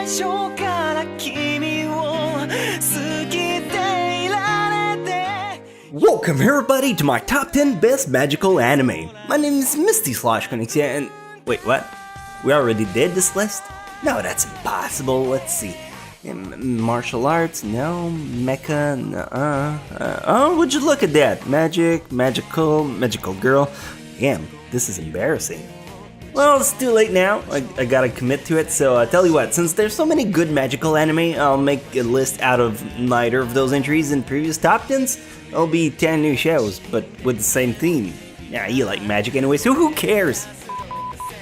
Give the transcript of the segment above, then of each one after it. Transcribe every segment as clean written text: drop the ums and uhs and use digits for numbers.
初から君を好きでいられて Welcome everybody to my top 10 best magical anime. My name is Misty Konixia and... Wait, what? We already did this list? No, that's impossible. Let's see. Martial arts? No. Mecha? Oh, would you look at that? Magical girl. Damn, this is embarrassing. Well, it's too late now. I gotta commit to it, so tell you what, since there's so many good magical anime, I'll make a list out of neither of those entries in previous top 10s. It'll be 10 new shows, but with the same theme. Yeah, you like magic anyway, so who cares?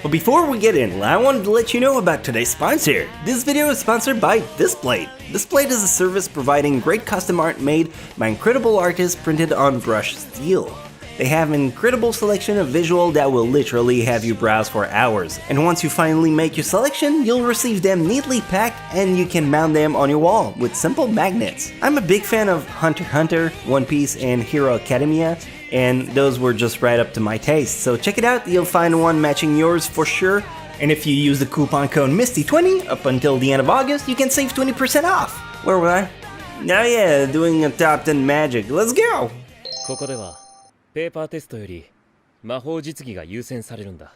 But before we get in, I wanted to let you know about today's sponsor. This video is sponsored by Displate. Displate is a service providing great custom art made by incredible artists printed on brushed steel. They have an incredible selection of visual that will literally have you browse for hours. And once you finally make your selection, you'll receive them neatly packed and you can mount them on your wall with simple magnets. I'm a big fan of Hunter x Hunter, One Piece, and Hero Academia, and those were just right up to my taste. So check it out, you'll find one matching yours for sure. And if you use the coupon code MISTY20 up until the end of August, you can save 20% off. Where were I? Oh yeah, doing a top 10 magic. Let's go! ここではペーパーテストより魔法実技が優先されるんだ。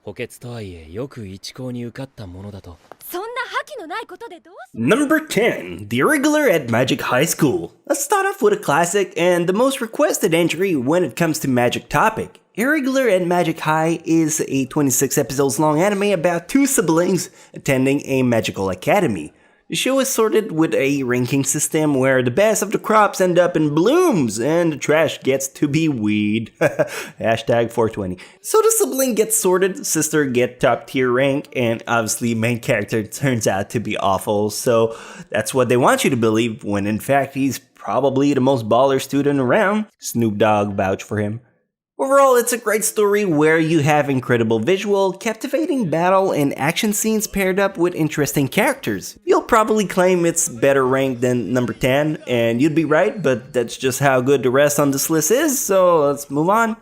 補欠とはいえよく一校に受かったものだと。そんな覇気のないことでどうす Number 10, The Irregular at Magic High School. Let's start off with a classic and the most requested entry when it comes to magic topic. Irregular at Magic High is a 26 episodes long anime about two siblings attending a magical academy. The show is sorted with a ranking system where the best of the crops end up in blooms and the trash gets to be weed. Hashtag 420. So the sibling gets sorted, sister get top tier rank, and obviously main character turns out to be awful. So that's what they want you to believe when in fact he's probably the most baller student around. Snoop Dogg vouch for him. Overall, it's a great story where you have incredible visual, captivating battle, and action scenes paired up with interesting characters. You'll probably claim it's better ranked than number 10, and you'd be right, but that's just how good the rest on this list is, so let's move on.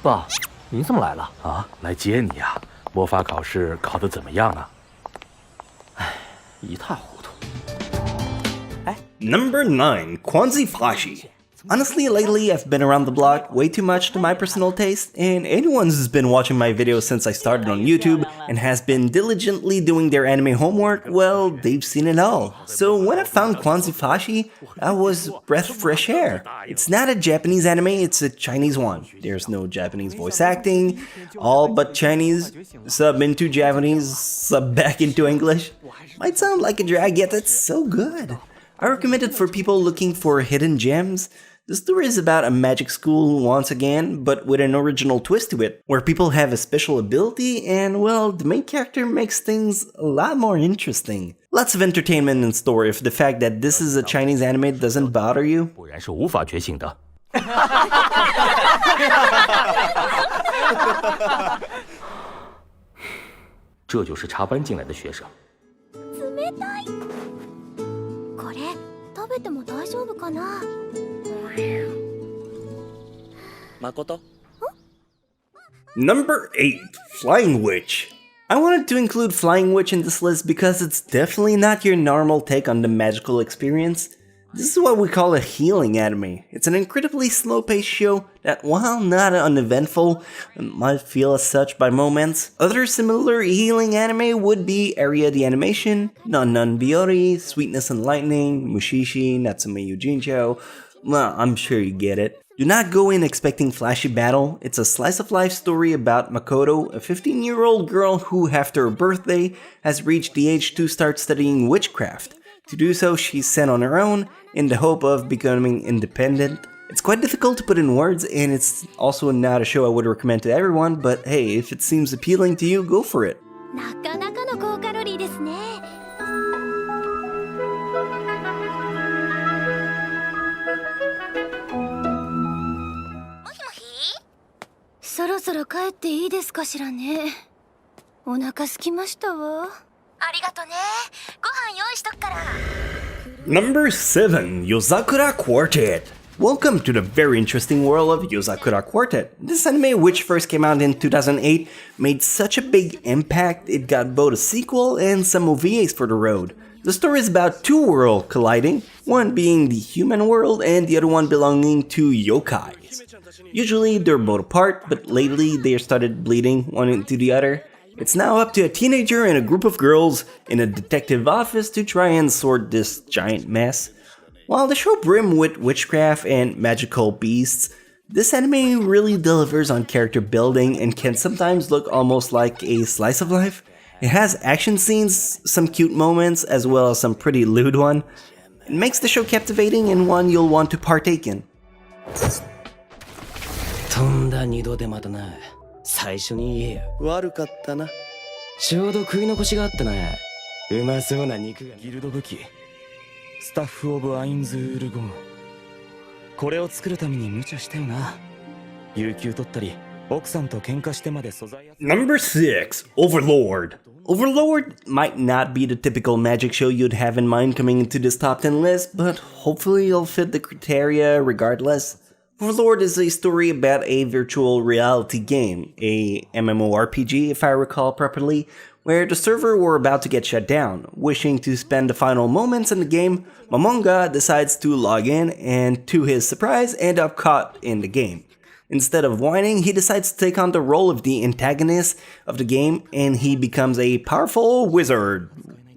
Pa, 您怎么来了？啊，来接你呀。魔法考试考得怎么样啊？唉，一塌糊涂。Number 9, Kwanzi Fashi. Honestly, lately I've been around the block way too much to my personal taste, and anyone who's been watching my videos since I started on YouTube and has been diligently doing their anime homework, well, they've seen it all. So when I found Kwanzi Fashi, I was breath of fresh air. It's not a Japanese anime, it's a Chinese one. There's no Japanese voice acting, all but Chinese, sub into Japanese, sub back into English. Might sound like a drag, yet it's so good. I recommend it for people looking for hidden gems. The story is about a magic school once again, but with an original twist to it, where people have a special ability and, well, the main character makes things a lot more interesting. Lots of entertainment in store if the fact that this is a Chinese anime doesn't bother you. 果然是无法觉醒的。这就是插班进来的学生。冷たい。これ食べても大丈夫かな？ Makoto? Number 8, Flying Witch. I wanted to include Flying Witch in this list because it's definitely not your normal take on the magical experience. This is what we call a healing anime. It's an incredibly slow-paced show that, while not uneventful, might feel as such by moments. Other similar healing anime would be Area the Animation, Non Non Biori, Sweetness and Lightning, Mushishi, Natsume Yujincho. Well, I'm sure you get it. Do not go in expecting flashy battle. It's a slice-of-life story about Makoto, a 15-year-old girl who, after her birthday, has reached the age to start studying witchcraft. To do so, she's sent on her own in the hope of becoming independent. It's quite difficult to put in words, and it's also not a show I would recommend to everyone, but hey, if it seems appealing to you, go for it. なかなかの高カロリーですね。もしもし？そろそろ帰っていいですかしらね。お腹空きましたわ。ありがとね。ご飯用意しとくから。Number 7. Yozakura Quartet. Welcome to the very interesting world of Yozakura Quartet. This anime, which first came out in 2008, made such a big impact it got both a sequel and some OVAs for the road. The story is about two worlds colliding, one being the human world and the other one belonging to yokais. Usually they're both apart, but lately they started bleeding one into the other. It's now up to a teenager and a group of girls in a detective office to try and sort this giant mess. While the show brim with witchcraft and magical beasts, this anime really delivers on character building and can sometimes look almost like a slice of life. It has action scenes, some cute moments, as well as some pretty lewd one. It makes the show captivating and one you'll want to partake in. とんだ二度手間だな。最初に言えよ。悪かったな。ちょうど食い残しがあってな。うまそうな肉が。ギルド武器。スタッフ・オブ・アインズ・ウールゴム。これを作るために無茶したよな。有給取ったり、奥さんと喧嘩してまで素材。Number 6. Overlord. Overlord might not be the typical magic show you'd have in mind coming into this top 10 list, but hopefully it'll fit the criteria regardless. Overlord is a story about a virtual reality game, a MMORPG if I recall properly, where the server were about to get shut down. Wishing to spend the final moments in the game, Momonga decides to log in and to his surprise end up caught in the game. Instead of whining, he decides to take on the role of the antagonist of the game and he becomes a powerful wizard,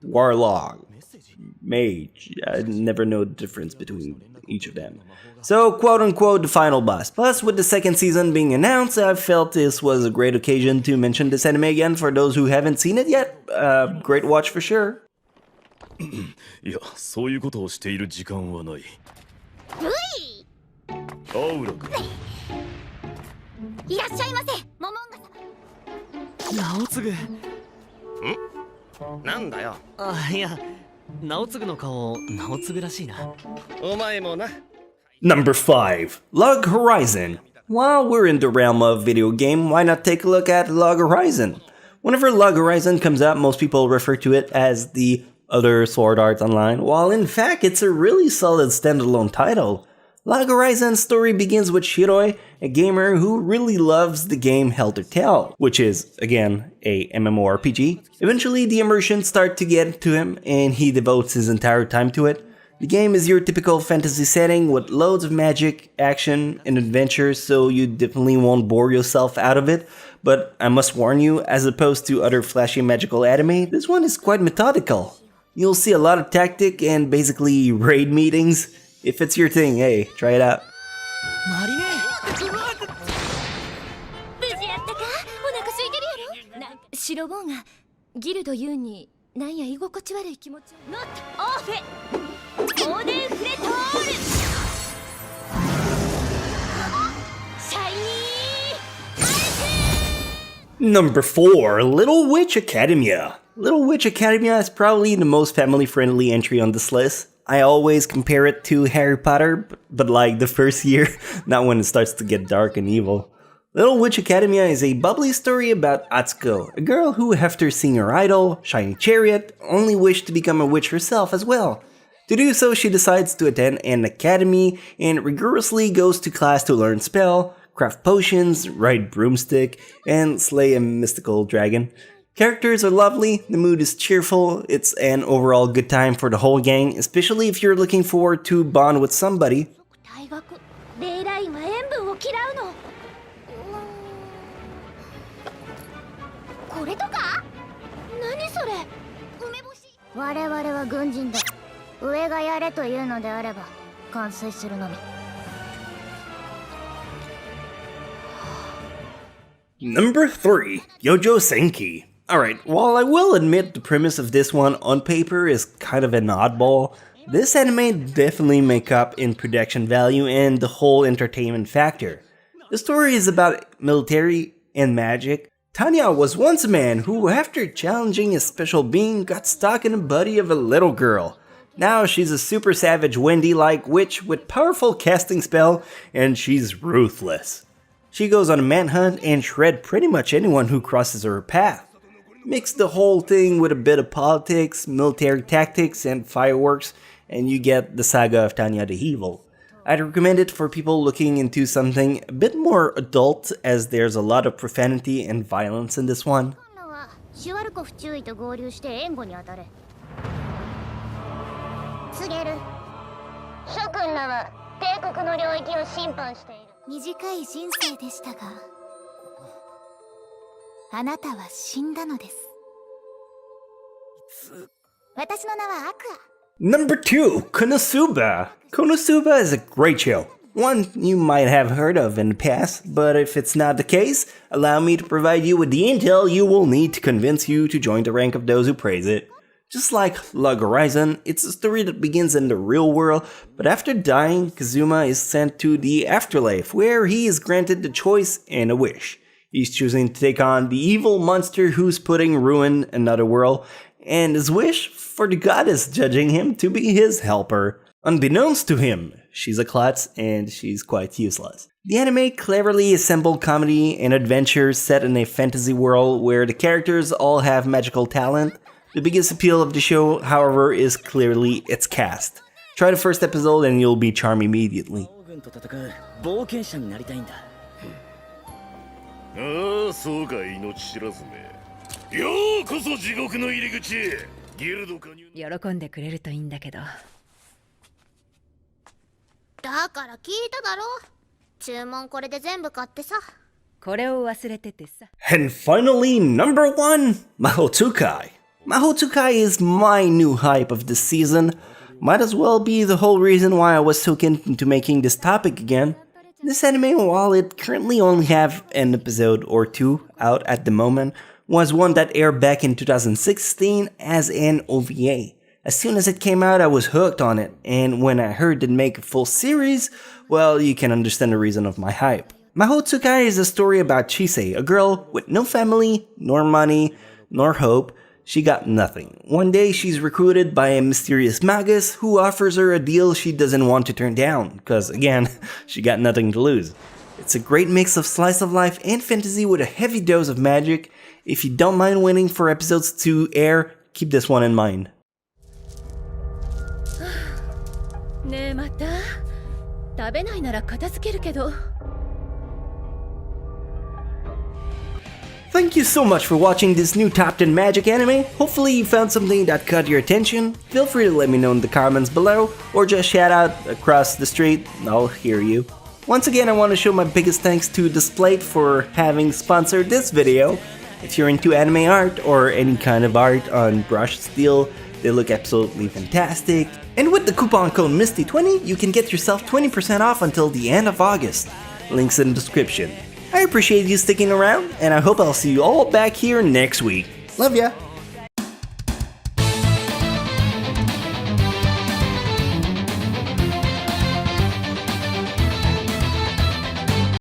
warlock, mage. I never know the difference between each of them. So, quote-unquote, the final boss. Plus, with the second season being announced, I felt this was a great occasion to mention this anime again for those who haven't seen it yet. Great watch for sure. いや、そういうことをしている時間はない。アウラ君。いらっしゃいませ、モモンガ様。直次。なんだよ。あ、いや、直次の顔、直次らしいな。お前もな。Number 5. Log Horizon. While we're in the realm of video game, why not take a look at Log Horizon? Whenever Log Horizon comes out, most people refer to it as the other Sword Art Online, while in fact it's a really solid standalone title. Log Horizon's story begins with Shiroi, a gamer who really loves the game Helter Tell, which is, again, a MMORPG. Eventually, the immersion starts to get to him, and he devotes his entire time to it. The game is your typical fantasy setting with loads of magic, action, and adventure, so you definitely won't bore yourself out of it. But I must warn you, as opposed to other flashy magical anime, this one is quite methodical. You'll see a lot of tactic and basically raid meetings. If it's your thing, hey, try it out. マリネ。無事やったか？お腹空いてるやろ？なんか白ボンがギルドユーになんや居心地悪い気持ちを。ノットオーフェ。オーデンフレトール。シャイニーアイテム。 Number 4. Little Witch Academia. Little Witch Academia is probably the most family-friendly entry on this list. I always compare it to Harry Potter, but like the first year, not when it starts to get dark and evil. Little Witch Academia is a bubbly story about Atsuko, a girl who, after seeing her idol, Shiny Chariot, only wished to become a witch herself as well. To do so, she decides to attend an academy and rigorously goes to class to learn spell, craft potions, ride broomstick, and slay a mystical dragon. Characters are lovely, the mood is cheerful, it's an overall good time for the whole gang, especially if you're looking forward to bond with somebody. 大学レイラインは塩分を嫌うの。これとか？何それ？梅干し。我々は軍人だ。上がやれというのであれば完遂するのみ。Number 3. Yojo Senki. Alright, while I will admit the premise of this one on paper is kind of an oddball, this anime definitely make up in production value and the whole entertainment factor. The story is about military and magic. Tanya was once a man who, after challenging a special being, got stuck in the body of a little girl. Now she's a super savage Wendy-like witch with powerful casting spell, and she's ruthless. She goes on a manhunt and shred pretty much anyone who crosses her path. Mix the whole thing with a bit of politics, military tactics, and fireworks, and you get the saga of Tanya the Evil. I'd recommend it for people looking into something a bit more adult, as there's a lot of profanity and violence in this one. シュワルコフ中尉と合流して援護に当たれ。告げる。諸君らは帝国の領域を侵犯している。短い人生でしたが、あなたは死んだのです。私の名はアクア。Number 2, Konosuba. Konosuba is a great show. One you might have heard of in the past, but if it's not the case, allow me to provide you with the intel you will need to convince you to join the rank of those who praise it. Just like Log Horizon, it's a story that begins in the real world, but after dying, Kazuma is sent to the afterlife, where he is granted the choice and a wish. He's choosing to take on the evil monster who's putting ruin in another world, and his wish for the goddess judging him to be his helper. Unbeknownst to him, she's a klutz and she's quite useless. The anime cleverly assembled comedy and adventure set in a fantasy world where the characters all have magical talent. The biggest appeal of the show, however, is clearly its cast. Try the first episode and you'll be charmed immediately. ああ、そうか、命知らずめ。ようこそ地獄の入り口へ。ギルド加入。喜んでくれるといいんだけど。だから聞いただろ。注文これで全部買ってさ。これを忘れててさ。 And finally, number 1, Mahotsukai. Mahotsukai is my new hype of this season. Might as well be the whole reason why I was so keen into making this topic again. This anime, while it currently only have an episode or 2 out at the moment, was one that aired back in 2016 as an OVA. As soon as it came out, I was hooked on it, and when I heard they'd make a full series, well, you can understand the reason of my hype. Mahotsukai is a story about Chise, a girl with no family, nor money, nor hope. She got nothing. One day, she's recruited by a mysterious magus who offers her a deal she doesn't want to turn down, because again, she got nothing to lose. It's a great mix of slice of life and fantasy with a heavy dose of magic. If you don't mind waiting for episodes to air, keep this one in mind. ねえまた食べないなら片付けるけど。 Thank you so much for watching this new Top 10 Magic anime. Hopefully you found something that caught your attention. Feel free to let me know in the comments below, or just shout out across the street, I'll hear you. Once again, I want to show my biggest thanks to Displate for having sponsored this video. If you're into anime art or any kind of art on brushed steel, they look absolutely fantastic. And with the coupon code MISTY20, you can get yourself 20% off until the end of August. Links in the description. I appreciate you sticking around, and I hope I'll see you all back here next week. Love ya!